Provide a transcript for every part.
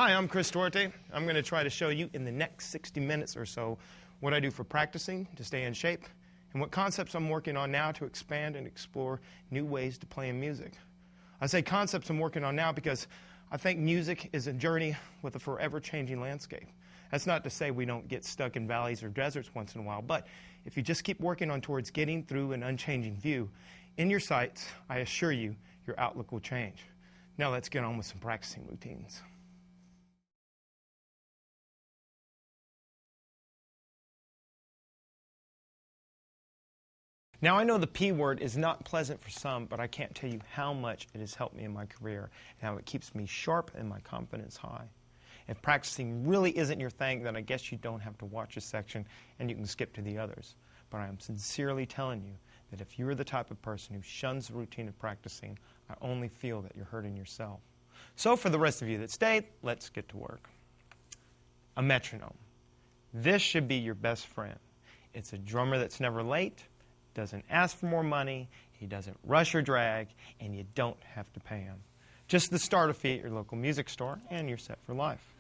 Hi, I'm Chris Duarte. I'm going to try to show you in the next 60 minutes or so what I do for practicing to stay in shape and what concepts I'm working on now to expand and explore new ways to play in music. I say concepts I'm working on now because I think music is a journey with a forever changing landscape. That's not to say we don't get stuck in valleys or deserts once in a while, but if you just keep working on towards getting through an unchanging view, in your sights, I assure you, your outlook will change. Now let's get on with some practicing routines. Now, I know the P word is not pleasant for some, but I can't tell you how much it has helped me in my career and how it keeps me sharp and my confidence high. If practicing really isn't your thing, then I guess you don't have to watch this section and you can skip to the others. But I am sincerely telling you that if you're the type of person who shuns the routine of practicing, I only feel that you're hurting yourself. So for the rest of you that stayed, let's get to work. A metronome. This should be your best friend. It's a drummer that's never late, doesn't ask for more money, he doesn't rush or drag, and you don't have to pay him. Just the starter fee at your local music store, and you're set for life.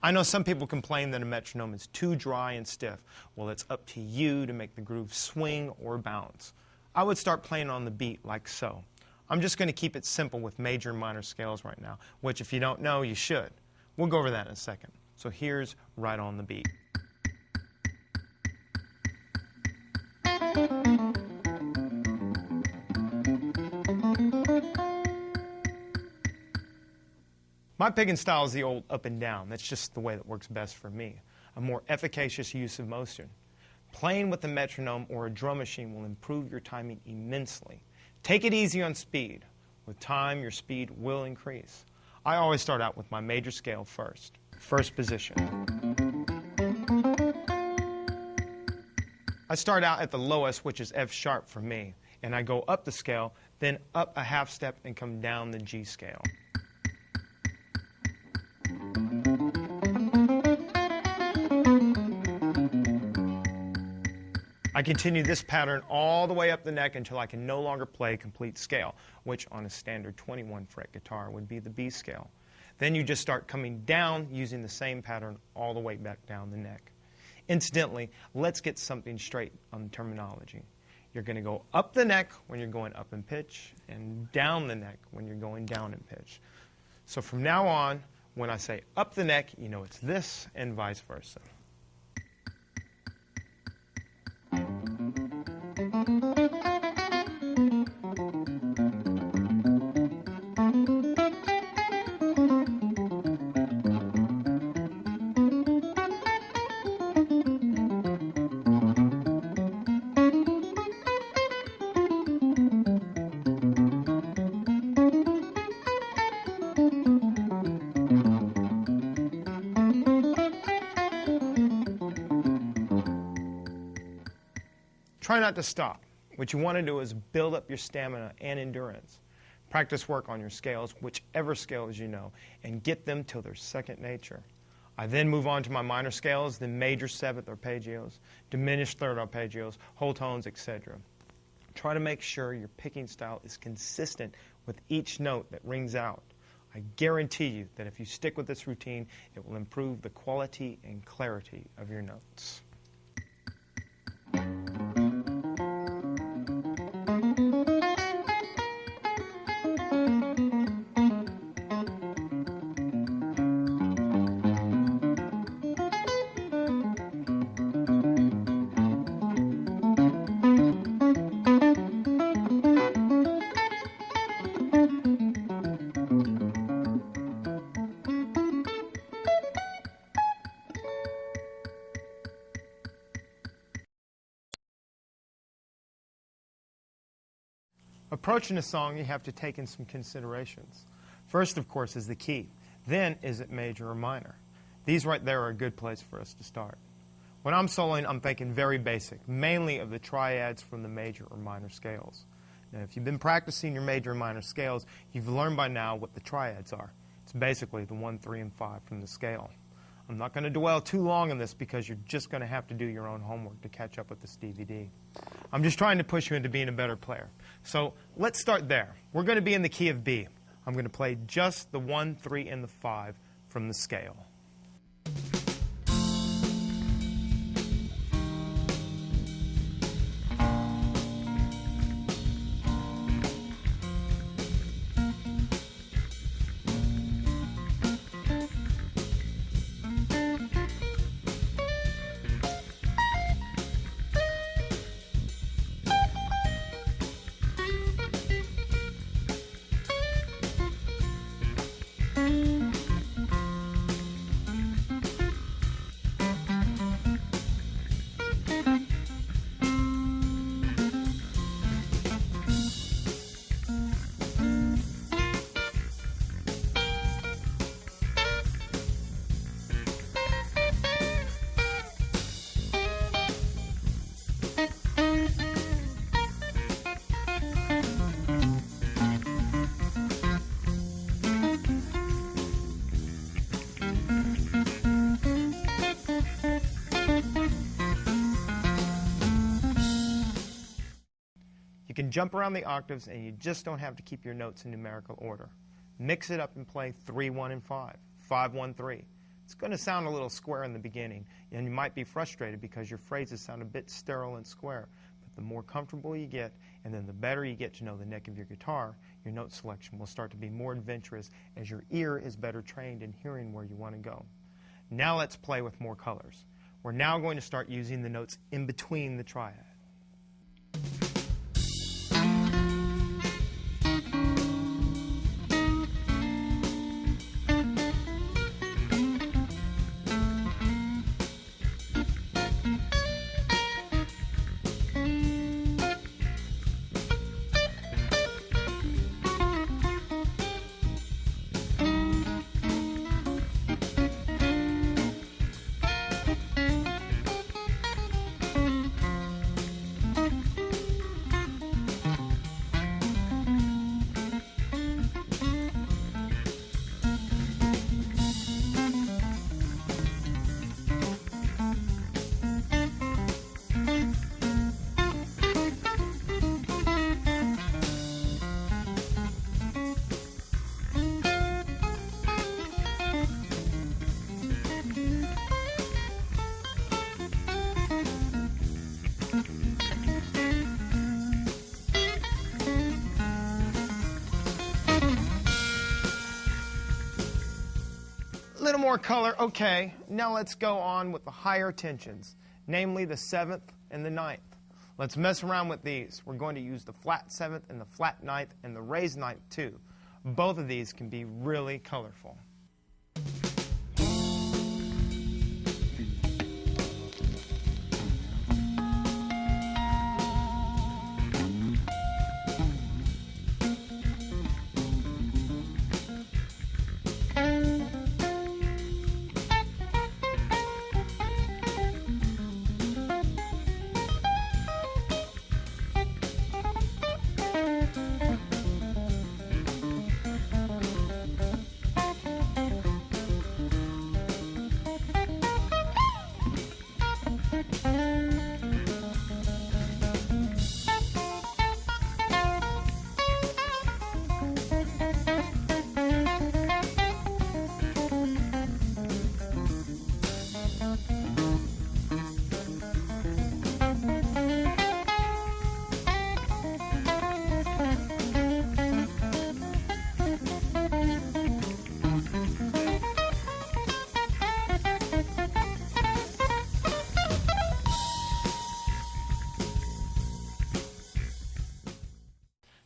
I know some people complain that a metronome is too dry and stiff. Well, it's up to you to make the groove swing or bounce. I would start playing on the beat like so. I'm just going to keep it simple with major and minor scales right now, which if you don't know, you should. We'll go over that in a second. So here's Right on the Beat. My picking style is the old up and down. That's just the way that works best for me. A more efficacious use of motion. Playing with a metronome or a drum machine will improve your timing immensely. Take it easy on speed. With time, your speed will increase. I always start out with my major scale first. First position. I start out at the lowest, which is F sharp for me, and I go up the scale, then up a half step and come down the G scale. I continue this pattern all the way up the neck until I can no longer play complete scale, which on a standard 21 fret guitar would be the B scale. Then you just start coming down using the same pattern all the way back down the neck. Incidentally, let's get something straight on the terminology. You're going to go up the neck when you're going up in pitch and down the neck when you're going down in pitch. So from now on, when I say up the neck, you know it's this and vice versa. Try not to stop. What you want to do is build up your stamina and endurance. Practice work on your scales, whichever scales you know, and get them till they're second nature. I then move on to my minor scales, the major seventh arpeggios, diminished third arpeggios, whole tones, etc. Try to make sure your picking style is consistent with each note that rings out. I guarantee you that if you stick with this routine, it will improve the quality and clarity of your notes. Approaching a song, you have to take in some considerations. First, of course, is the key. Then, is it major or minor? These right there are a good place for us to start. When I'm soloing, I'm thinking very basic, mainly of the triads from the major or minor scales. Now, if you've been practicing your major and minor scales, you've learned by now what the triads are. It's basically the 1, 3, and 5 from the scale. I'm not going to dwell too long on this because you're just going to have to do your own homework to catch up with this DVD. I'm just trying to push you into being a better player. So let's start there. We're going to be in the key of B. I'm going to play just the 1, 3, and the 5 from the scale. You can jump around the octaves, and you just don't have to keep your notes in numerical order. Mix it up and play 3, 1, and 5, 5, 1, 3. It's going to sound a little square in the beginning, and you might be frustrated because your phrases sound a bit sterile and square. But the more comfortable you get, and then the better you get to know the neck of your guitar, your note selection will start to be more adventurous as your ear is better trained in hearing where you want to go. Now let's play with more colors. We're now going to start using the notes in between the triad. Little more color, okay. Now let's go on with the higher tensions, namely the 7th and the 9th. Let's mess around with these. We're going to use the flat 7th and the flat 9th and the raised 9th too. Both of these can be really colorful.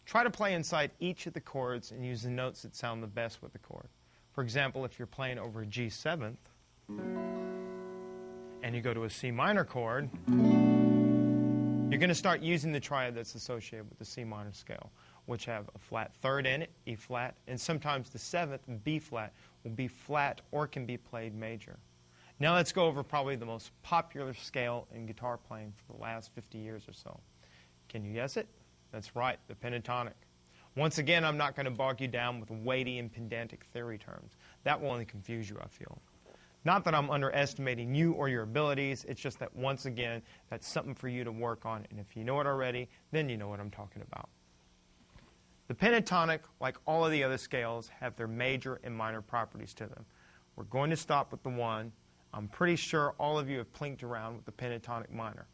Try to play inside each of the chords and use the notes that sound the best with the chord. For example, if you're playing over a G7th and you go to a C minor chord, you're going to start using the triad that's associated with the C minor scale, which have a flat 3rd in it, E flat, and sometimes the 7th, B flat, will be flat or can be played major. Now let's go over probably the most popular scale in guitar playing for the last 50 years or so. Can you guess it? That's right, the pentatonic. Once again, I'm not going to bog you down with weighty and pedantic theory terms. That will only confuse you, I feel. Not that I'm underestimating you or your abilities, it's just that once again, that's something for you to work on, and if you know it already, then you know what I'm talking about. The pentatonic, like all of the other scales, have their major and minor properties to them. We're going to stop with the 1. I'm pretty sure all of you have plinked around with the pentatonic minor.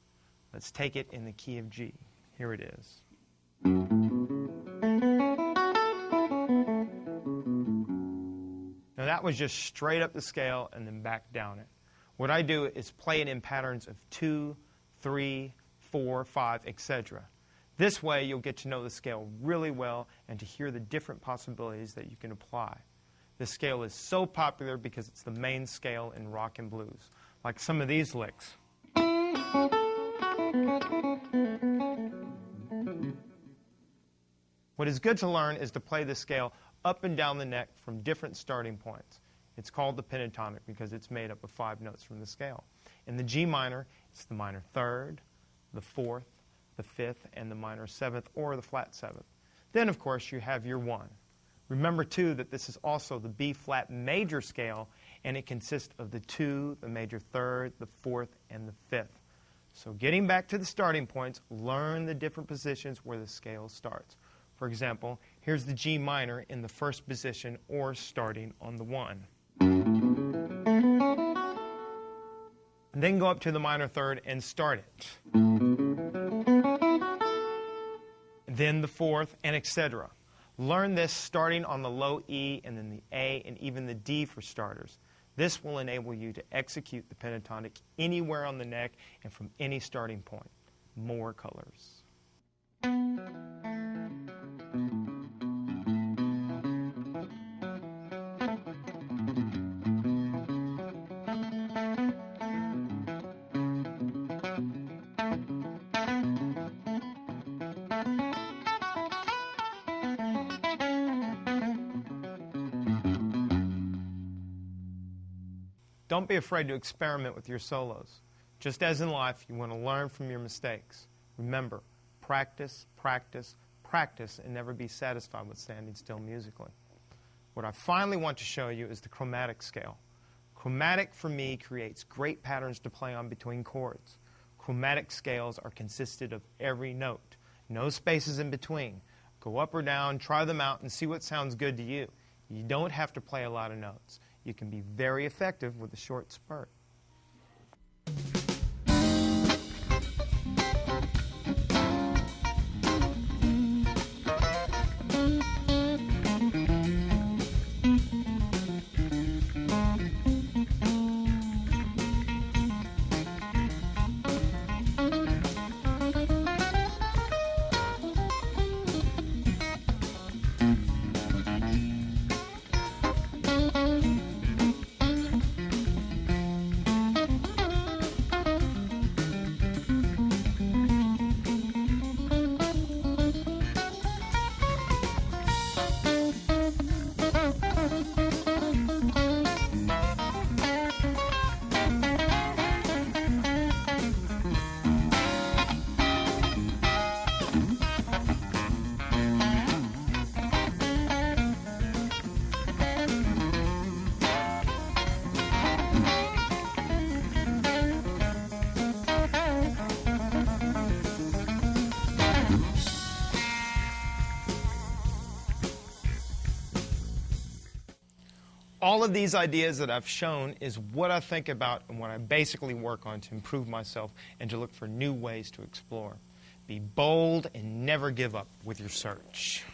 Let's take it in the key of G. Here it is. Now that was just straight up the scale and then back down it. What I do is play it in patterns of 2, 3, 4, 5, etc. This way you'll get to know the scale really well and to hear the different possibilities that you can apply. This scale is so popular because it's the main scale in rock and blues, like some of these licks. What is good to learn is to play the scale up and down the neck from different starting points. It's called the pentatonic because it's made up of 5 notes from the scale. In the G minor, it's the minor 3rd, the 4th, the 5th, and the minor 7th, or the flat 7th. Then, of course, you have your 1. Remember, too, that this is also the B-flat major scale, and it consists of the 2, the major 3rd, the 4th, and the 5th. So getting back to the starting points, learn the different positions where the scale starts. For example, here's the G minor in the first position or starting on the 1. And then go up to the minor 3rd and start it. Then the 4th, and etc. Learn this starting on the low E and then the A and even the D for starters. This will enable you to execute the pentatonic anywhere on the neck and from any starting point. More colors. Don't be afraid to experiment with your solos. Just as in life, you want to learn from your mistakes. Remember, practice, practice, practice, and never be satisfied with standing still musically. What I finally want to show you is the chromatic scale. Chromatic, for me, creates great patterns to play on between chords. Chromatic scales are consisted of every note. No spaces in between. Go up or down, try them out, and see what sounds good to you. You don't have to play a lot of notes. You can be very effective with a short spurt. All of these ideas that I've shown is what I think about and what I basically work on to improve myself and to look for new ways to explore. Be bold and never give up with your search.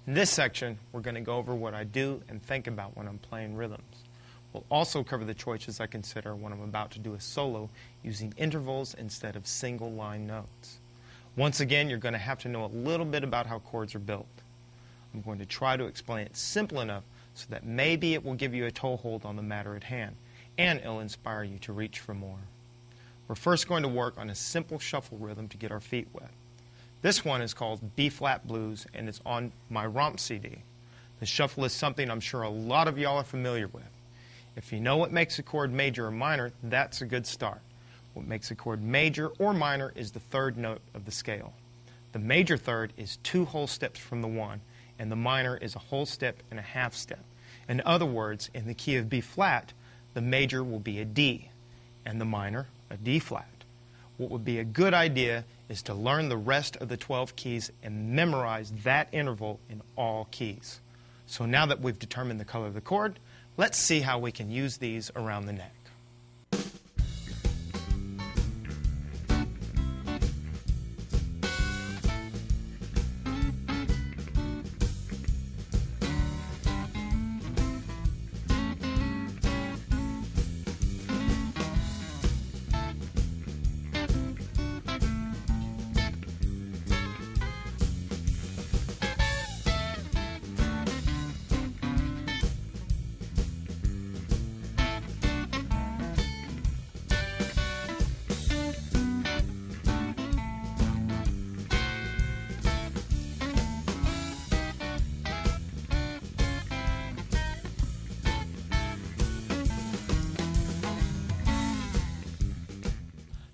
In this section, we're going to go over what I do and think about when I'm playing rhythms. We'll also cover the choices I consider when I'm about to do a solo using intervals instead of single line notes. Once again, you're going to have to know a little bit about how chords are built. I'm going to try to explain it simple enough so that maybe it will give you a toehold on the matter at hand, and it'll inspire you to reach for more. We're first going to work on a simple shuffle rhythm to get our feet wet. This one is called B-flat blues, and it's on my Romp CD. The shuffle is something I'm sure a lot of y'all are familiar with. If you know what makes a chord major or minor, that's a good start. What makes a chord major or minor is the third note of the scale. The major third is 2 whole steps from the 1, and the minor is a whole step and a half step. In other words, in the key of B-flat, the major will be a D, and the minor a D-flat. What would be a good idea is to learn the rest of the 12 keys and memorize that interval in all keys. So now that we've determined the color of the chord, let's see how we can use these around the neck.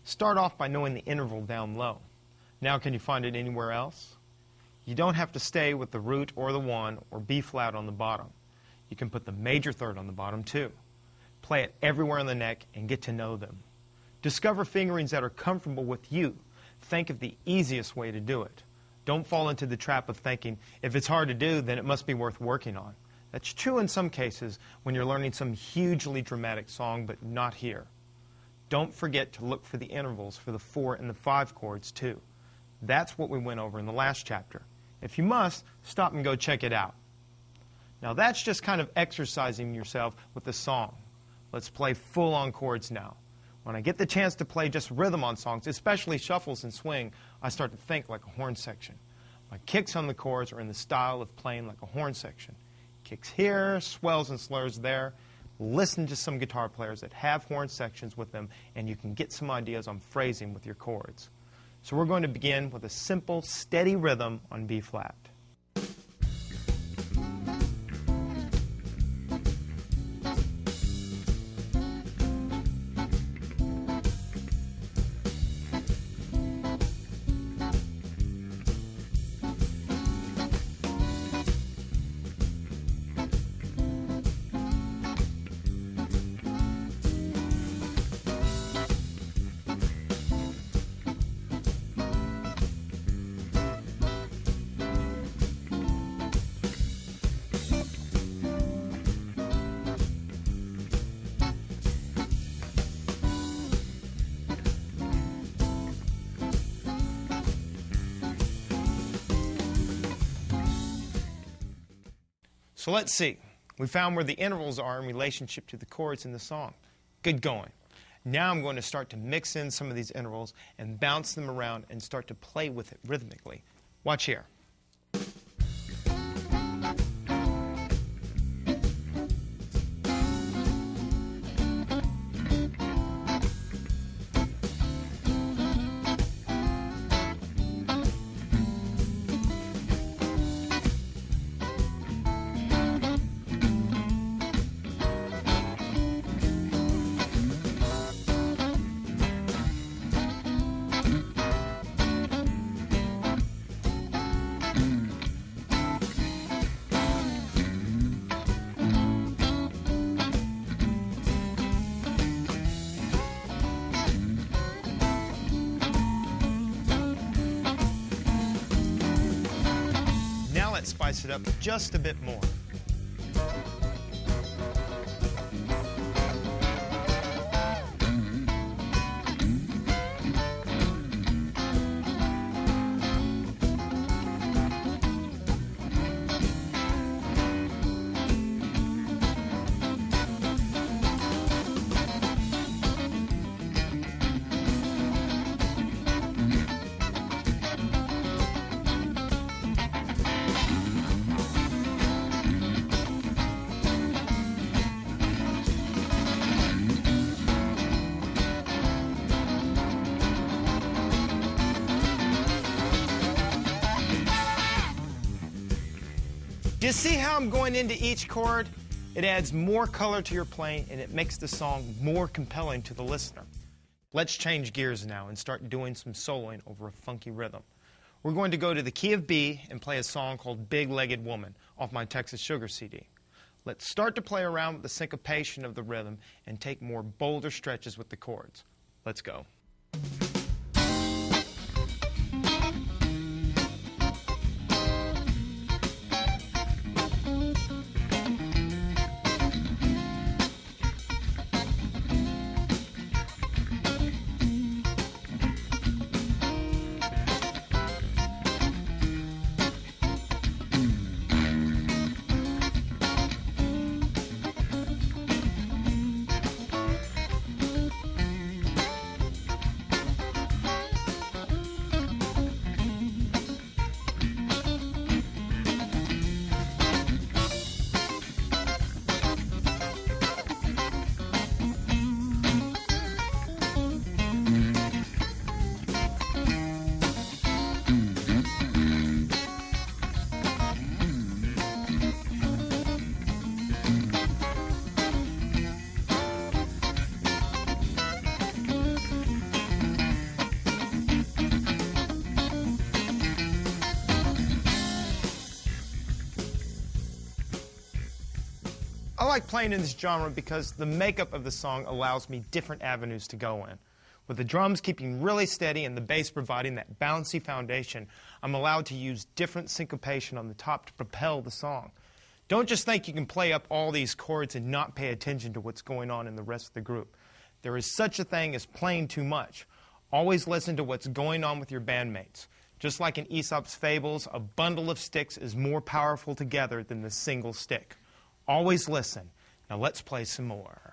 Start off by knowing the interval down low. Now, can you find it anywhere else? You don't have to stay with the root or the 1 or B-flat on the bottom. You can put the major third on the bottom too. Play it everywhere on the neck and get to know them. Discover fingerings that are comfortable with you. Think of the easiest way to do it. Don't fall into the trap of thinking, if it's hard to do, then it must be worth working on. That's true in some cases when you're learning some hugely dramatic song, but not here. Don't forget to look for the intervals for the 4 and the 5 chords too. That's what we went over in the last chapter. If you must, stop and go check it out. Now that's just kind of exercising yourself with the song. Let's play full-on chords now. When I get the chance to play just rhythm on songs, especially shuffles and swing, I start to think like a horn section. My kicks on the chords are in the style of playing like a horn section. Kicks here, swells and slurs there. Listen to some guitar players that have horn sections with them, and you can get some ideas on phrasing with your chords. So we're going to begin with a simple, steady rhythm on B-flat. So let's see. We found where the intervals are in relationship to the chords in the song. Good going. Now I'm going to start to mix in some of these intervals and bounce them around and start to play with it rhythmically. Watch here. Spice it up just a bit more. You see how I'm going into each chord? It adds more color to your playing, and it makes the song more compelling to the listener. Let's change gears now and start doing some soloing over a funky rhythm. We're going to go to the key of B and play a song called Big-Legged Woman off my Texas Sugar CD. Let's start to play around with the syncopation of the rhythm and take more bolder stretches with the chords. Let's go. I like playing in this genre because the makeup of the song allows me different avenues to go in. With the drums keeping really steady and the bass providing that bouncy foundation, I'm allowed to use different syncopation on the top to propel the song. Don't just think you can play up all these chords and not pay attention to what's going on in the rest of the group. There is such a thing as playing too much. Always listen to what's going on with your bandmates. Just like in Aesop's fables, a bundle of sticks is more powerful together than the single stick. Always listen. Now let's play some more.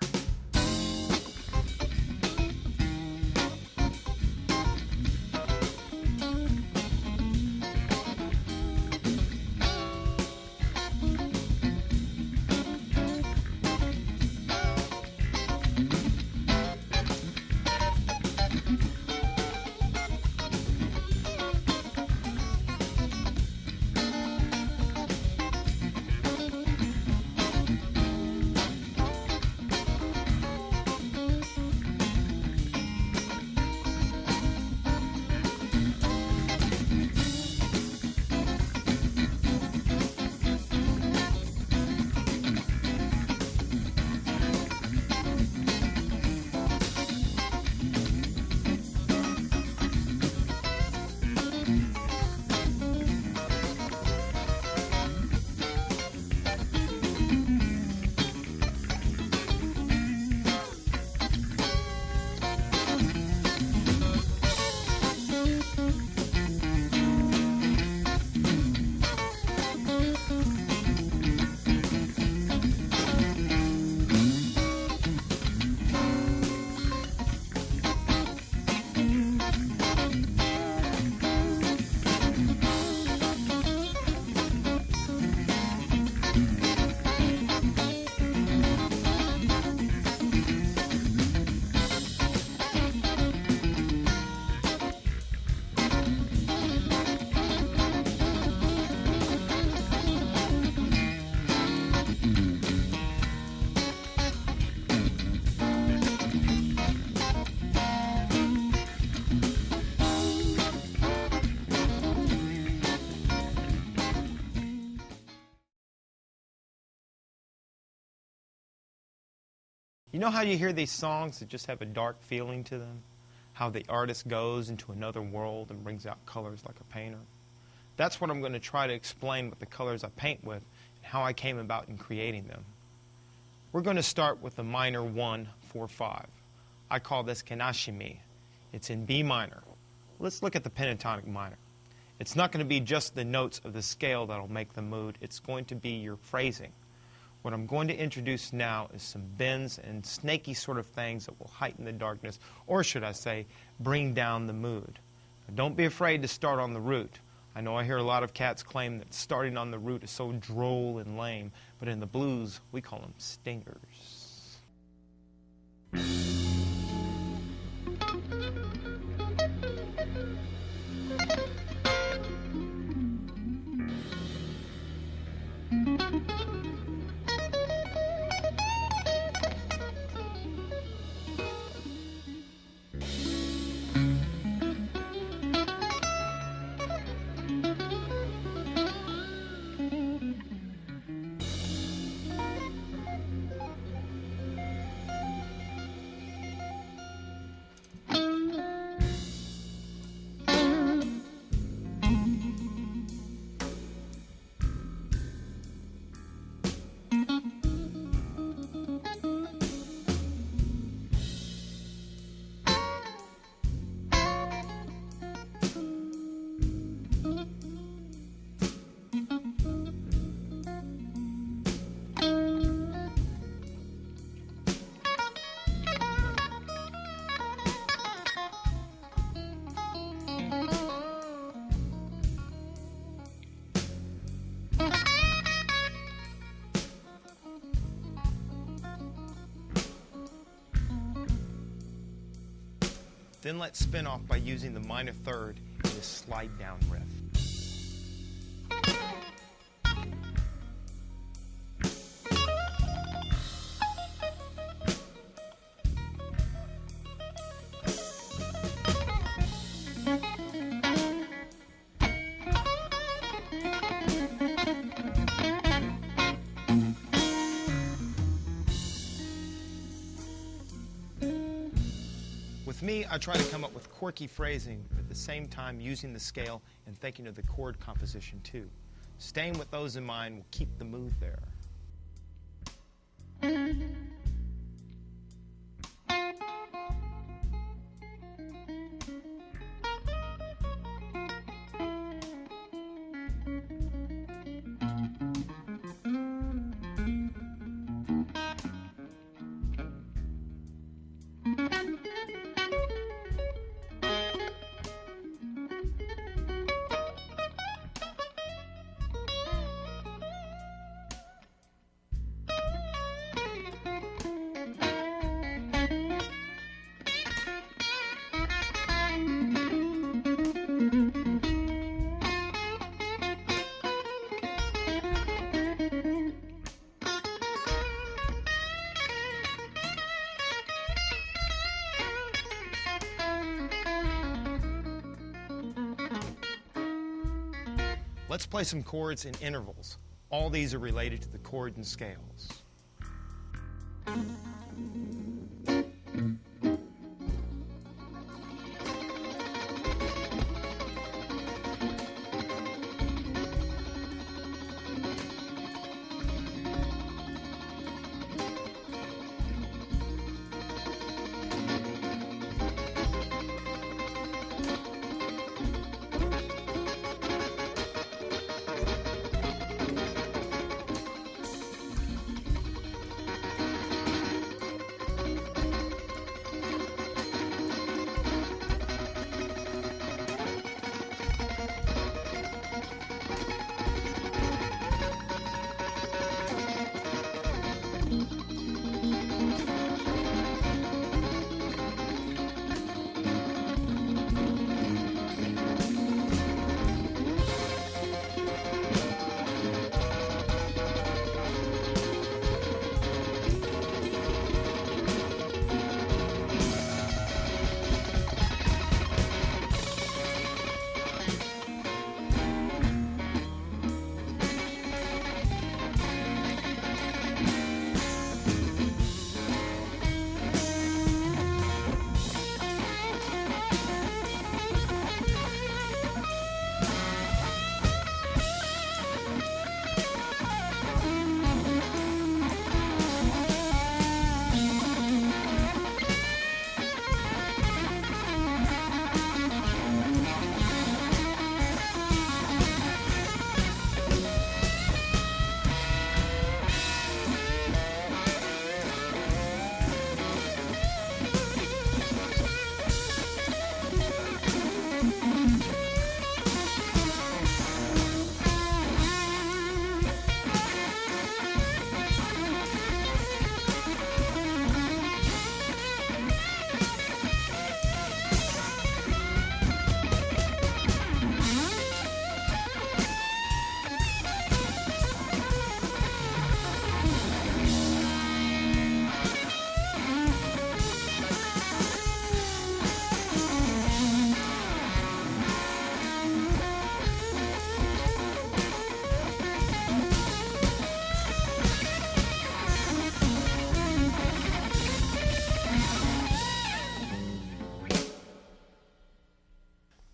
You know how you hear these songs that just have a dark feeling to them? How the artist goes into another world and brings out colors like a painter? That's what I'm going to try to explain with the colors I paint with and how I came about in creating them. We're going to start with the minor 1, 4, 5. I call this Kanashimi. It's in B minor. Let's look at the pentatonic minor. It's not going to be just the notes of the scale that'll make the mood. It's going to be your phrasing. What I'm going to introduce now is some bends and snaky sort of things that will heighten the darkness, or should I say, bring down the mood. Now, don't be afraid to start on the root. I know I hear a lot of cats claim that starting on the root is so droll and lame, but in the blues, we call them stingers. Then let's spin off by using the minor third in this slide down riff. With me, I try to come up with quirky phrasing, but at the same time using the scale and thinking of the chord composition too. Staying with those in mind will keep the mood there. Let's play some chords in intervals. All these are related to the chords and scales.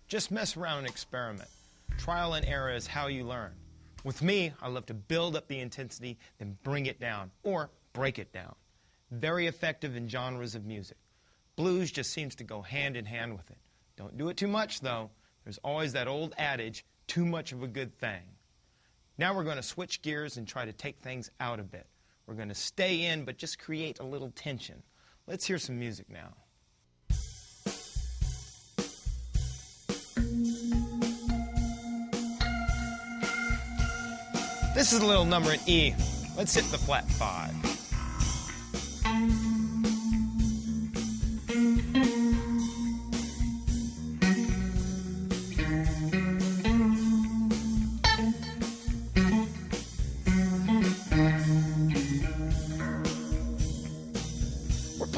Just mess around and experiment. Trial and error is how you learn. With me, I love to build up the intensity, then bring it down, or break it down. Very effective in genres of music. Blues just seems to go hand in hand with it. Don't do it too much, though. There's always that old adage, too much of a good thing. Now we're going to switch gears and try to take things out a bit. We're going to stay in, but just create a little tension. Let's hear some music now. This is a little number in E. Let's hit the flat 5.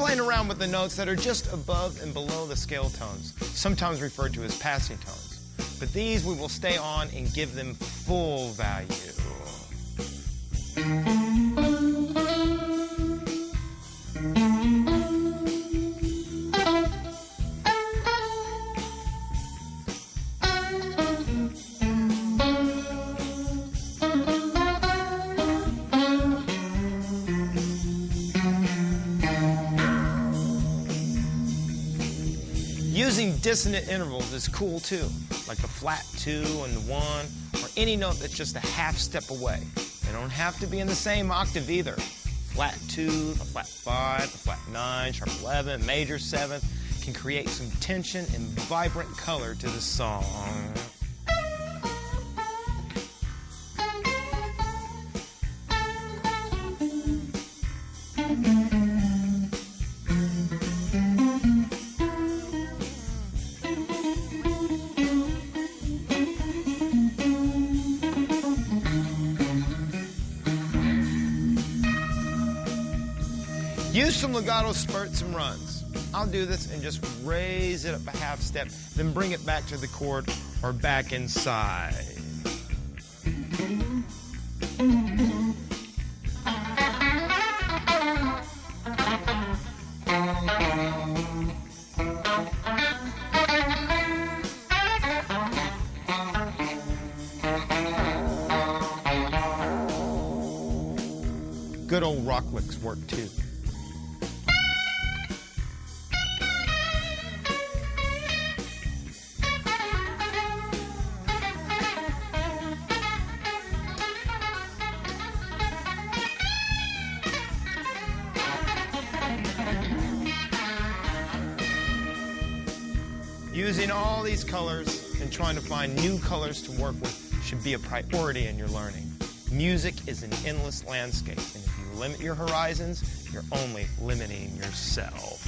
playing around with the notes that are just above and below the scale tones, sometimes referred to as passing tones. But these we will stay on and give them full value. Using dissonant intervals is cool too, like the flat 2 and the 1, or any note that's just a half step away. They don't have to be in the same octave either. Flat 2, the flat 5, the flat 9, sharp 11, major 7th can create some tension and vibrant color to the song. Use some legato spurts and runs. I'll do this and just raise it up a half step, then bring it back to the chord or back inside. Good old rock licks work too. Using all these colors and trying to find new colors to work with should be a priority in your learning. Music is an endless landscape, and if you limit your horizons, you're only limiting yourself.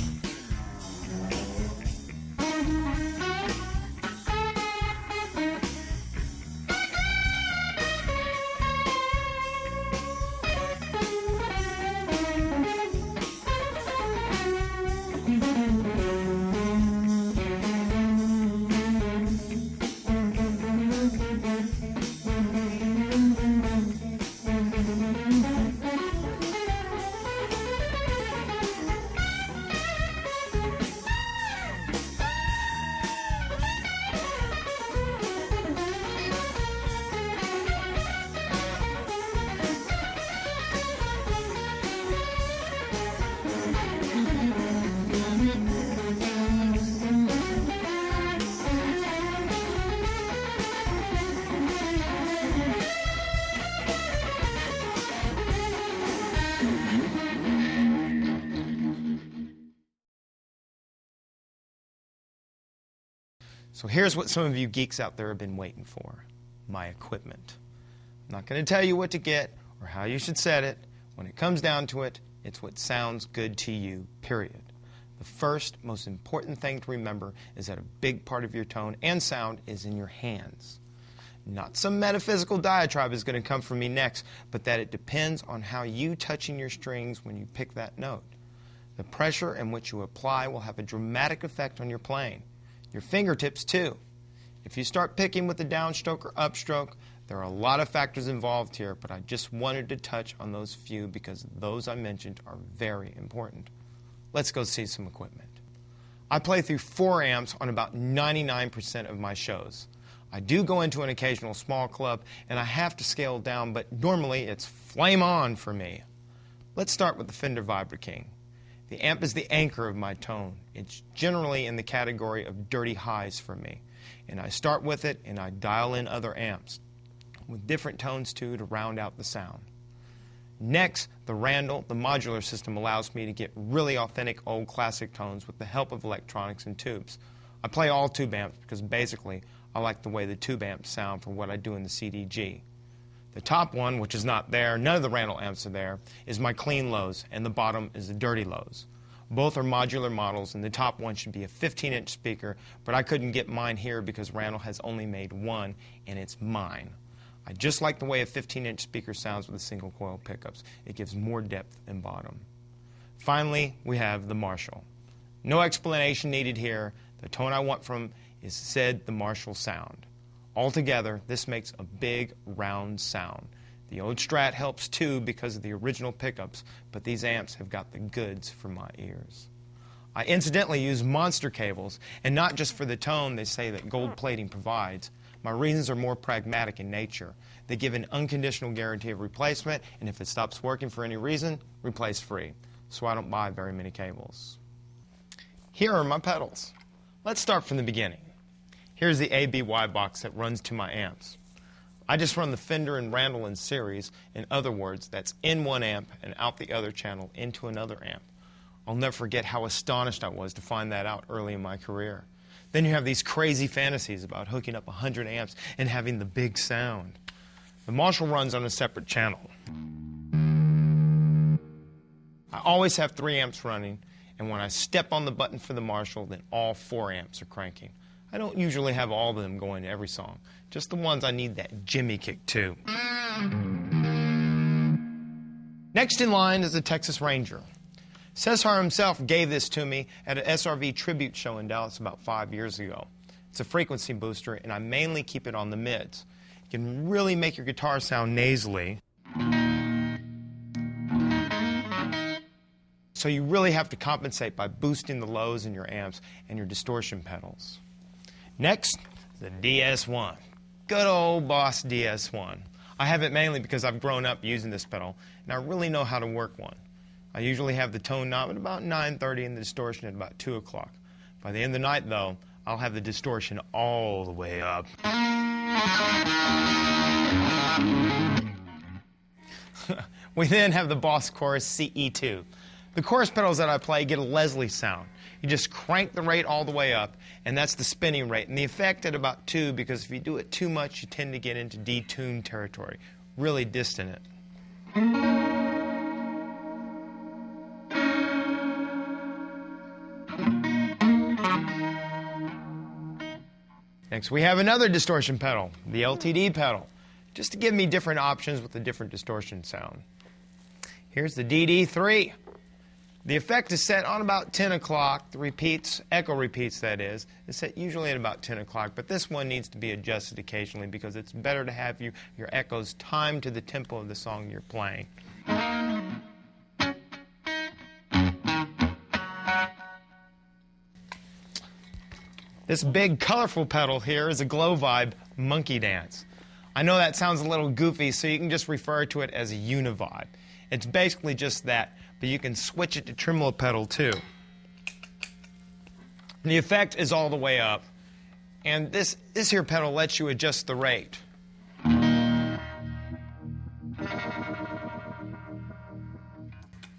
So here's what some of you geeks out there have been waiting for: my equipment. I'm not going to tell you what to get or how you should set it. When it comes down to it, it's what sounds good to you, period. The first, most important thing to remember is that a big part of your tone and sound is in your hands. Not some metaphysical diatribe is going to come from me next, but that it depends on how you touching your strings when you pick that note. The pressure in which you apply will have a dramatic effect on your playing. Your fingertips, too. If you start picking with the downstroke or upstroke, there are a lot of factors involved here, but I just wanted to touch on those few because those I mentioned are very important. Let's go see some equipment. I play through 4 amps on about 99% of my shows. I do go into an occasional small club, and I have to scale down, but normally it's flame on for me. Let's start with the Fender Vibra King. The amp is the anchor of my tone. It's generally in the category of dirty highs for me. And I start with it and I dial in other amps with different tones too to round out the sound. Next, the Randall, the modular system, allows me to get really authentic old classic tones with the help of electronics and tubes. I play all tube amps because basically I like the way the tube amps sound for what I do in the CDG. The top one, which is not there, none of the Randall amps are there, is my clean lows, and the bottom is the dirty lows. Both are modular models, and the top one should be a 15-inch speaker, but I couldn't get mine here because Randall has only made one, and it's mine. I just like the way a 15-inch speaker sounds with a single coil pickups. It gives more depth and bottom. Finally, we have the Marshall. No explanation needed here. The tone I want from is said the Marshall sound. Altogether, this makes a big, round sound. The old Strat helps too because of the original pickups, but these amps have got the goods for my ears. I incidentally use monster cables, and not just for the tone they say that gold plating provides. My reasons are more pragmatic in nature. They give an unconditional guarantee of replacement, and if it stops working for any reason, replace free. So I don't buy very many cables. Here are my pedals. Let's start from the beginning. Here's the ABY box that runs to my amps. I just run the Fender and Randall in series. In other words, that's in one amp and out the other channel into another amp. I'll never forget how astonished I was to find that out early in my career. Then you have these crazy fantasies about hooking up 100 amps and having the big sound. The Marshall runs on a separate channel. I always have 3 amps running, and when I step on the button for the Marshall, then all 4 amps are cranking. I don't usually have all of them going to every song, just the ones I need that Jimmy kick to. Next in line is the Texas Ranger. Cesar himself gave this to me at an SRV tribute show in Dallas about 5 years ago. It's a frequency booster, and I mainly keep it on the mids. It can really make your guitar sound nasally. So you really have to compensate by boosting the lows in your amps and your distortion pedals. Next, the DS1. Good old Boss DS1. I have it mainly because I've grown up using this pedal, and I really know how to work one. I usually have the tone knob at about 9:30 and the distortion at about 2 o'clock. By the end of the night, though, I'll have the distortion all the way up. We then have the Boss Chorus CE2. The chorus pedals that I play get a Leslie sound. You just crank the rate all the way up, and that's the spinning rate. And the effect at about 2, because if you do it too much, you tend to get into detuned territory. Really distant it. Next, we have another distortion pedal, the LTD pedal, just to give me different options with a different distortion sound. Here's the DD3. The effect is set on about 10 o'clock. The repeats, echo repeats that is set usually at about 10 o'clock, but this one needs to be adjusted occasionally because it's better to have your echoes timed to the tempo of the song you're playing. This big colorful pedal here is a Glow Vibe Monkey Dance. I know that sounds a little goofy, so you can just refer to it as a Univibe. It's basically just that, but you can switch it to tremolo pedal too. The effect is all the way up, and this here pedal lets you adjust the rate.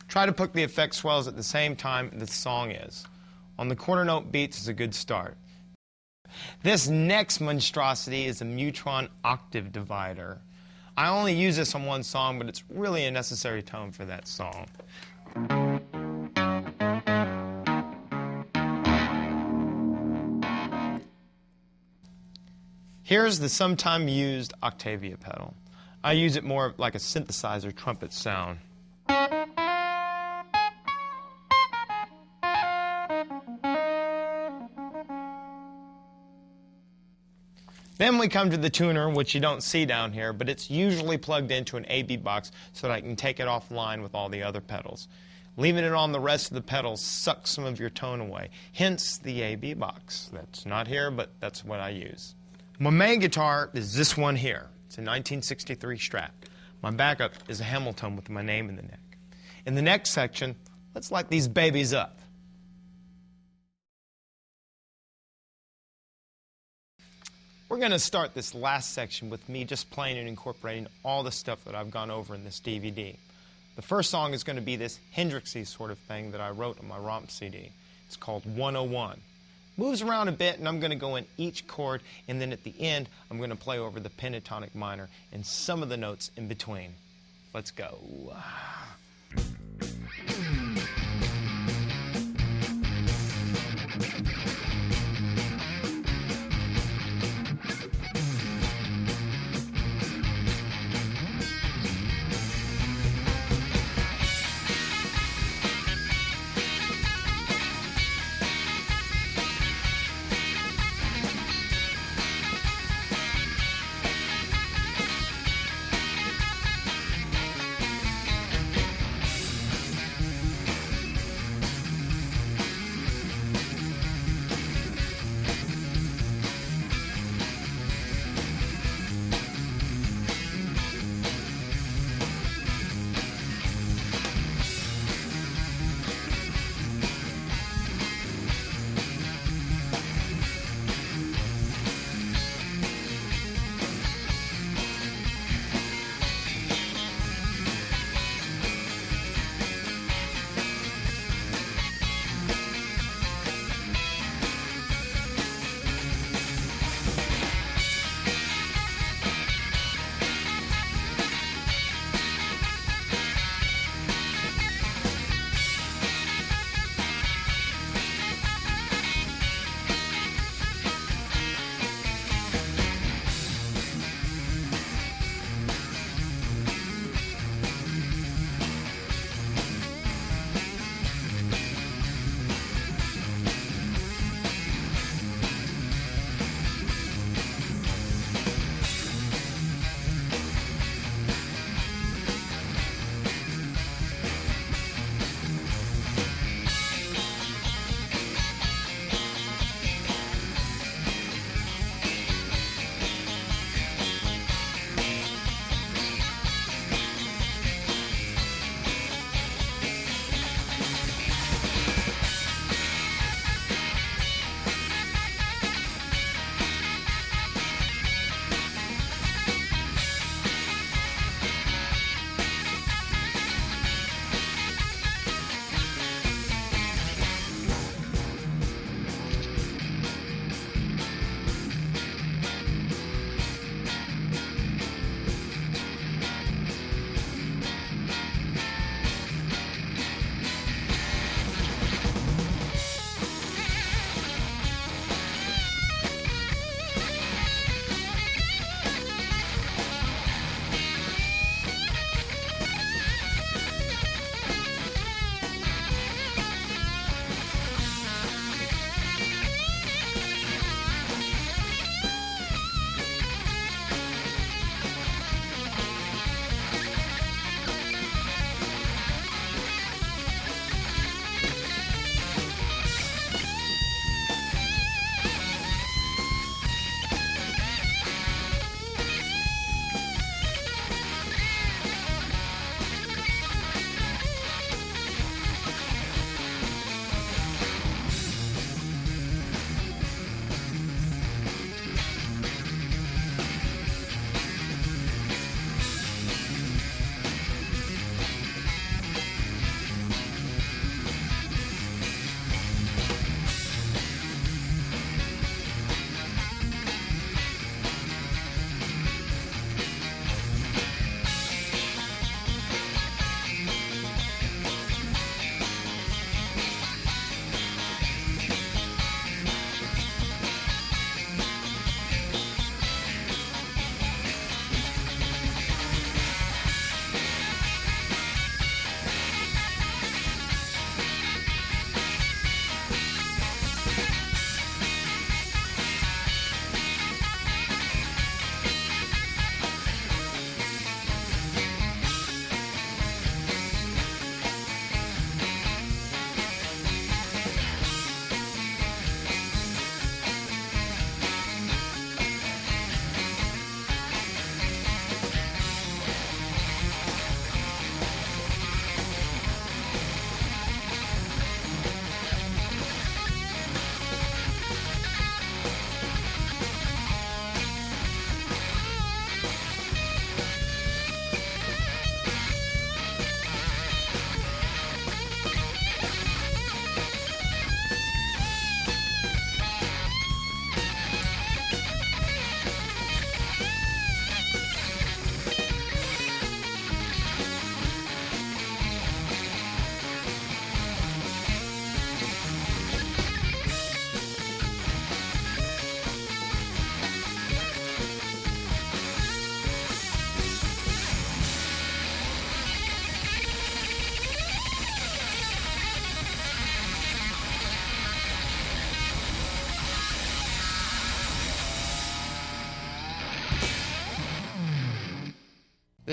Try to put the effect swells at the same time the song is. On the quarter note beats is a good start. This next monstrosity is a Mutron octave divider. I only use this on one song, but it's really a necessary tone for that song. Here's the sometime used Octavia pedal. I use it more like a synthesizer trumpet sound. Then we come to the tuner, which you don't see down here, but it's usually plugged into an AB box so that I can take it offline with all the other pedals. Leaving it on the rest of the pedals sucks some of your tone away, hence the AB box. That's not here, but that's what I use. My main guitar is this one here. It's a 1963 Strat. My backup is a Hamilton with my name in the neck. In the next section, let's light these babies up. We're going to start this last section with me just playing and incorporating all the stuff that I've gone over in this DVD. The first song is going to be this Hendrixy sort of thing that I wrote on my Romp CD. It's called 101. Moves around a bit, and I'm going to go in each chord, and then at the end, I'm going to play over the pentatonic minor and some of the notes in between. Let's go.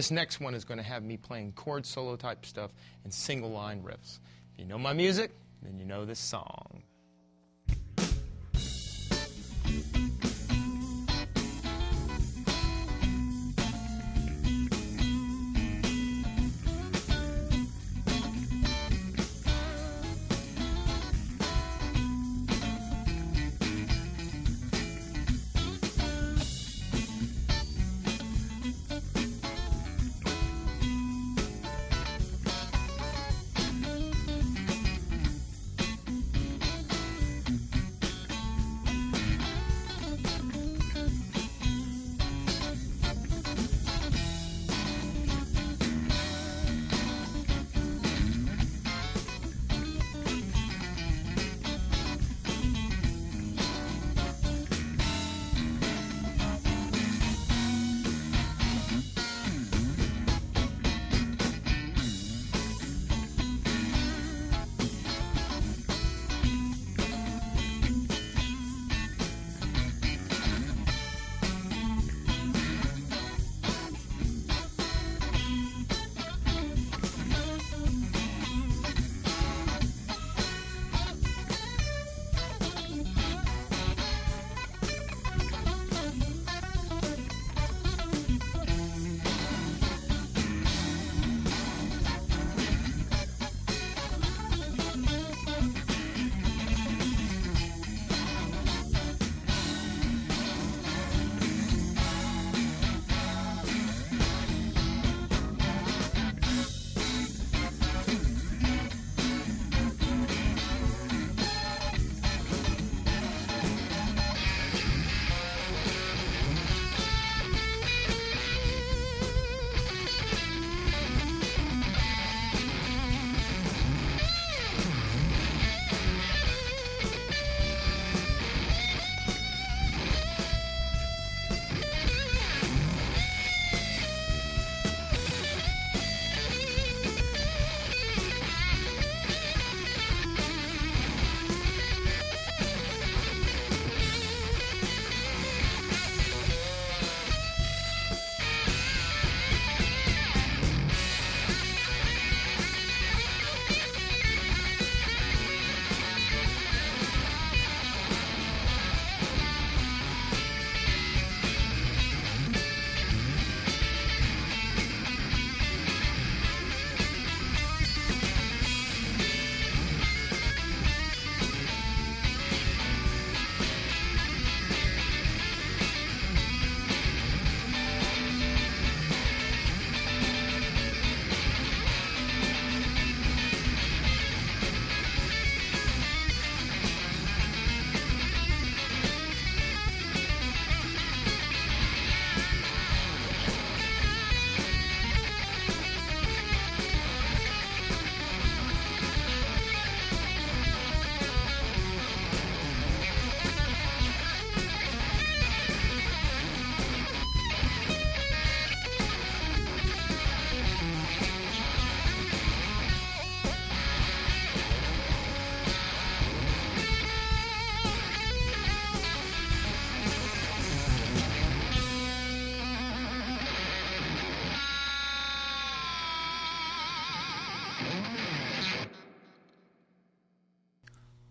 This next one is going to have me playing chord solo type stuff and single line riffs. If you know my music, then you know this song.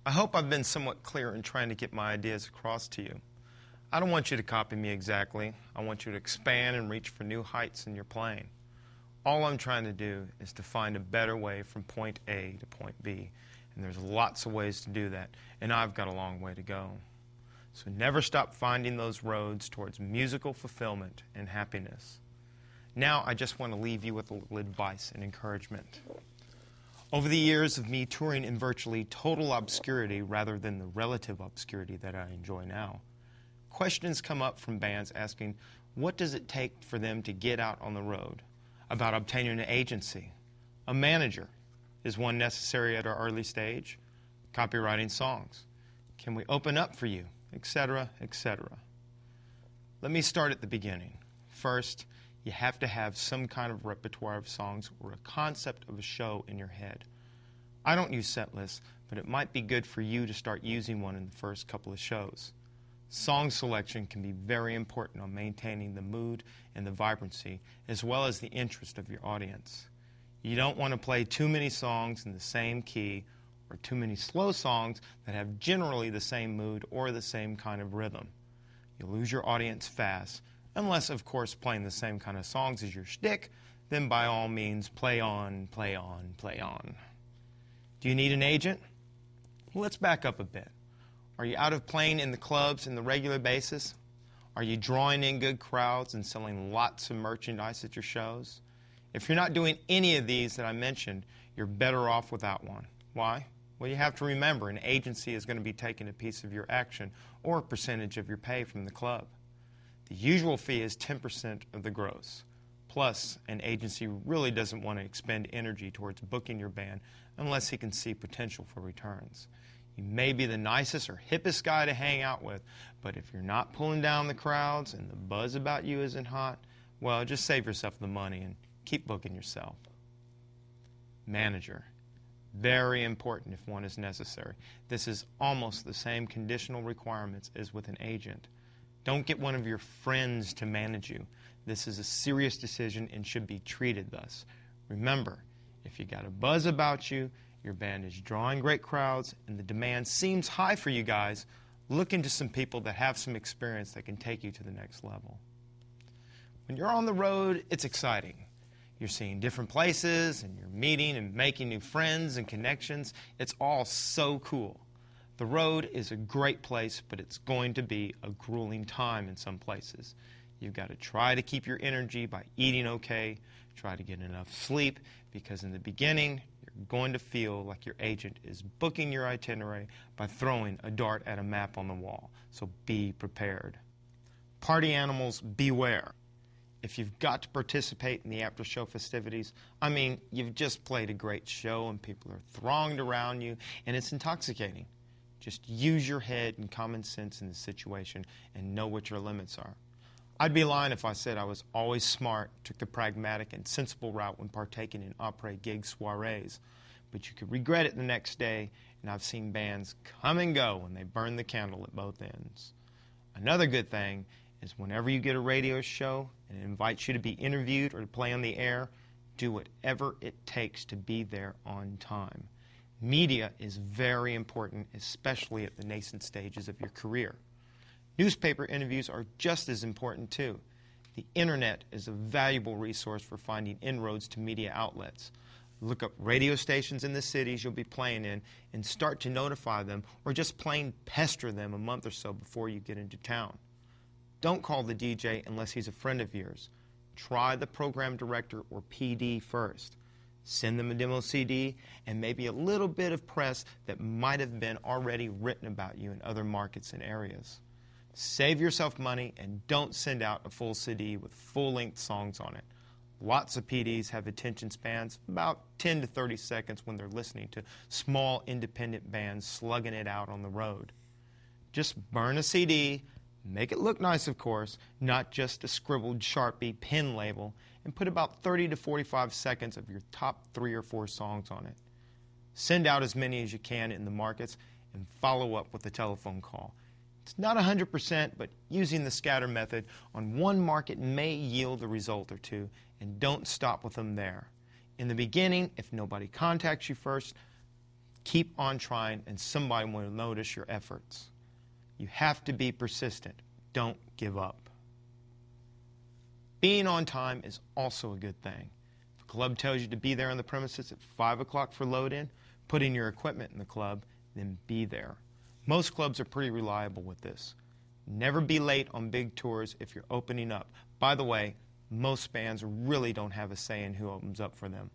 I hope I've been somewhat clear in trying to get my ideas across to you. I don't want you to copy me exactly. I want you to expand and reach for new heights in your playing. All I'm trying to do is to find a better way from point A to point B. And there's lots of ways to do that, and I've got a long way to go. So never stop finding those roads towards musical fulfillment and happiness. Now I just want to leave you with a little advice and encouragement. Over the years of me touring in virtually total obscurity rather than the relative obscurity that I enjoy now, questions come up from bands asking, what does it take for them to get out on the road? About obtaining an agency, a manager. Is one necessary at our early stage? Copywriting songs. Can we open up for you? Etc., etc. Let me start at the beginning. First, you have to have some kind of repertoire of songs or a concept of a show in your head. I don't use set lists, but it might be good for you to start using one in the first couple of shows. Song selection can be very important on maintaining the mood and the vibrancy, as well as the interest of your audience. You don't want to play too many songs in the same key or too many slow songs that have generally the same mood or the same kind of rhythm. You'll lose your audience fast, unless, of course, playing the same kind of songs is your shtick, then by all means, play on, play on, play on. Do you need an agent? Well, let's back up a bit. Are you out of playing in the clubs on the regular basis? Are you drawing in good crowds and selling lots of merchandise at your shows? If you're not doing any of these that I mentioned, you're better off without one. Why? Well, you have to remember an agency is going to be taking a piece of your action or a percentage of your pay from the club. The usual fee is 10% of the gross. Plus, an agency really doesn't want to expend energy towards booking your band unless he can see potential for returns. You may be the nicest or hippest guy to hang out with, but if you're not pulling down the crowds and the buzz about you isn't hot, well, just save yourself the money and keep booking yourself. Manager. Very important if one is necessary. This is almost the same conditional requirements as with an agent. Don't get one of your friends to manage you. This is a serious decision and should be treated thus. Remember, if you got a buzz about you, your band is drawing great crowds, and the demand seems high for you guys, look into some people that have some experience that can take you to the next level. When you're on the road, it's exciting. You're seeing different places, and you're meeting and making new friends and connections. It's all so cool. The road is a great place, but it's going to be a grueling time in some places. You've got to try to keep your energy by eating okay, try to get enough sleep, because in the beginning, you're going to feel like your agent is booking your itinerary by throwing a dart at a map on the wall. So be prepared. Party animals, beware. If you've got to participate in the after-show festivities, I mean, you've just played a great show and people are thronged around you, and it's intoxicating. Just use your head and common sense in the situation and know what your limits are. I'd be lying if I said I was always smart, took the pragmatic and sensible route when partaking in après gig soirees. But you could regret it the next day, and I've seen bands come and go when they burn the candle at both ends. Another good thing is whenever you get a radio show and it invites you to be interviewed or to play on the air, do whatever it takes to be there on time. Media is very important, especially at the nascent stages of your career. Newspaper interviews are just as important too. The internet is a valuable resource for finding inroads to media outlets. Look up radio stations in the cities you'll be playing in and start to notify them or just plain pester them a month or so before you get into town. Don't call the DJ unless he's a friend of yours. Try the program director or PD first. Send them a demo CD and maybe a little bit of press that might have been already written about you in other markets and areas. Save yourself money and don't send out a full CD with full-length songs on it. Lots of PDs have attention spans about 10 to 30 seconds when they're listening to small independent bands slugging it out on the road. Just burn a CD, make it look nice of course, not just a scribbled Sharpie pen label, and put about 30 to 45 seconds of your top 3 or 4 songs on it. Send out as many as you can in the markets and follow up with a telephone call. It's not 100%, but using the scatter method on one market may yield a result or two, and don't stop with them there. In the beginning, if nobody contacts you first, keep on trying and somebody will notice your efforts. You have to be persistent. Don't give up. Being on time is also a good thing. If the club tells you to be there on the premises at 5 o'clock for load-in, putting your equipment in the club, then be there. Most clubs are pretty reliable with this. Never be late on big tours if you're opening up. By the way, most bands really don't have a say in who opens up for them.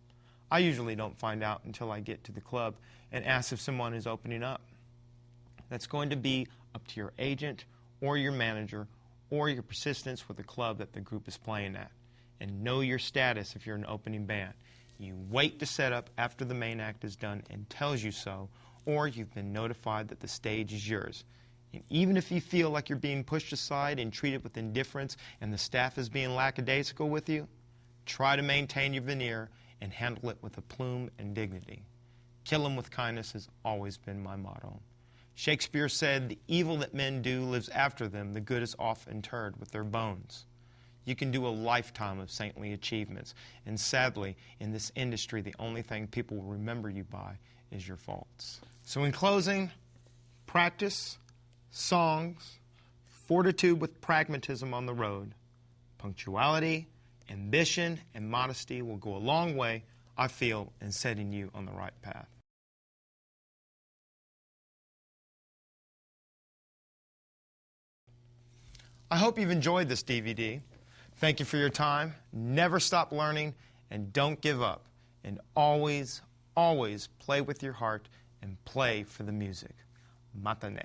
I usually don't find out until I get to the club and ask if someone is opening up. That's going to be up to your agent or your manager or your persistence with the club that the group is playing at. And know your status if you're an opening band. You wait to set up after the main act is done and tells you so, or you've been notified that the stage is yours. And even if you feel like you're being pushed aside and treated with indifference and the staff is being lackadaisical with you, try to maintain your veneer and handle it with aplomb and dignity. Kill them with kindness has always been my motto. Shakespeare said, "The evil that men do lives after them, the good is oft interred with their bones." You can do a lifetime of saintly achievements, and sadly, in this industry, the only thing people will remember you by is your faults. So in closing, practice, songs, fortitude with pragmatism on the road, punctuality, ambition, and modesty will go a long way, I feel, in setting you on the right path. I hope you've enjoyed this DVD. Thank you for your time. Never stop learning, and don't give up. And always, always play with your heart and play for the music. Matane.